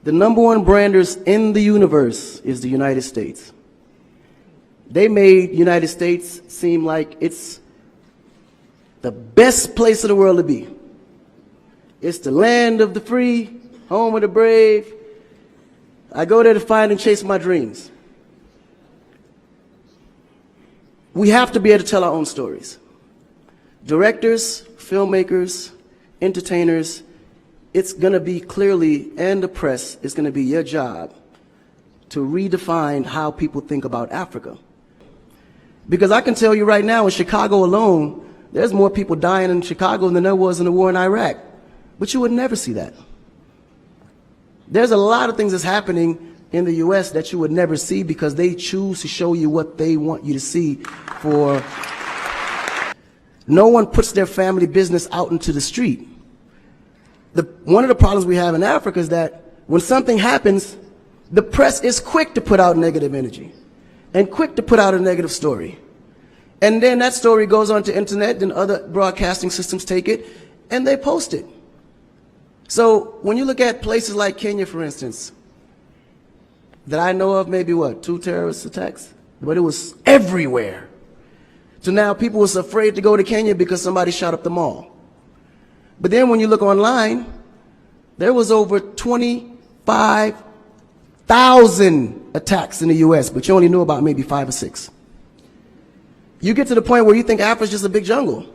The #1 branders in the universe is the United States. They made United States seem like it's the best place in the world to be. It's the land of the free, home of the brave. I go there to find and chase my dreams. We have to be able to tell our own stories. Directors, filmmakers, entertainers, it's going to be clearly, and the press, it's going to be your job to redefine how people think about Africa. Because I can tell you right now, in Chicago alone, there's more people dying in Chicago than there was in the war in Iraq. But you would never see that. There's a lot of things that's happening in the U.S. that you would never see because they choose to show you what they want you to see for. No one puts their family business out into the street. One of the problems we have in Africa is that when something happens, the press is quick to put out negative energy and quick to put out a negative story. And then that story goes on to internet, and other broadcasting systems take it and they post it. So when you look at places like Kenya, for instance, that I know of, maybe 2 terrorist attacks, but it was everywhere. So now people was afraid to go to Kenya because somebody shot up the mall. But then when you look online, there was over 25,000 attacks in the U.S., but you only knew about maybe 5 or 6. You get to the point where you think Africa's just a big jungle.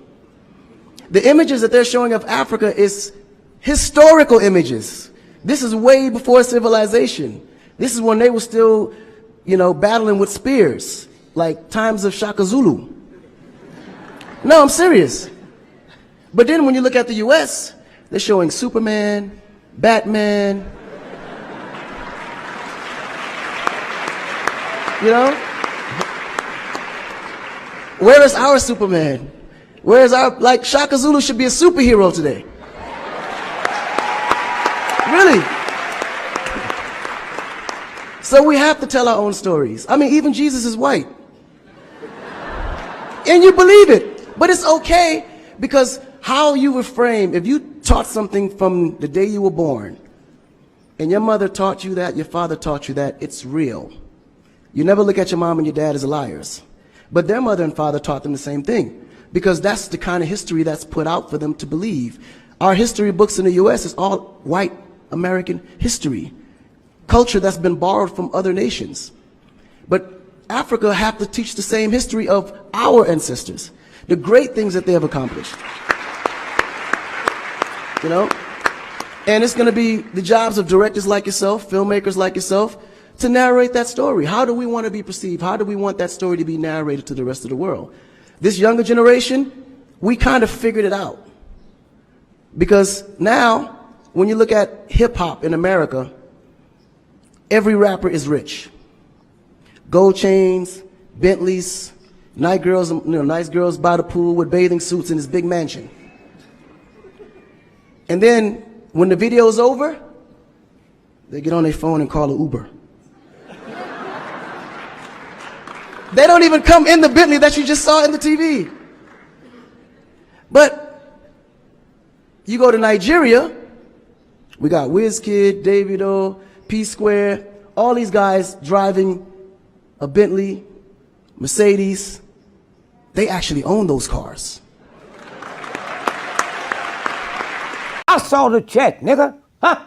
The images that they're showing of Africa is historical images. This is way before civilization. This is when they were still, battling with spears, like times of Shaka Zulu. No, I'm serious. But then when you look at the U.S., they're showing Superman, Batman, Where is our Superman? Where is our, Shaka Zulu should be a superhero today. Really. So we have to tell our own stories. I mean, even Jesus is white. And you believe it. But it's okay, because how you were framed, if you taught something from the day you were born, and your mother taught you that, your father taught you that, it's real. You never look at your mom and your dad as liars. But their mother and father taught them the same thing, because that's the kind of history that's put out for them to believe. Our history books in the U.S. is all white American history, culture that's been borrowed from other nations. But Africa have to teach the same history of our ancestors, the great things that they have accomplished. And it's going to be the jobs of directors like yourself, filmmakers like yourself, to narrate that story. How do we want to be perceived? How do we want that story to be narrated to the rest of the world? This younger generation, we kind of figured it out. Because now, when you look at hip-hop in America, every rapper is rich. Gold chains, Bentleys, nice girls by the pool with bathing suits in this big mansion. And then, when the video's over, they get on their phone and call an Uber. They don't even come in the Bentley that you just saw in the TV. But you go to Nigeria, we got Wizkid, Davido, P-Square, all these guys driving a Bentley, Mercedes. They actually own those cars. I saw the check, nigga. Huh?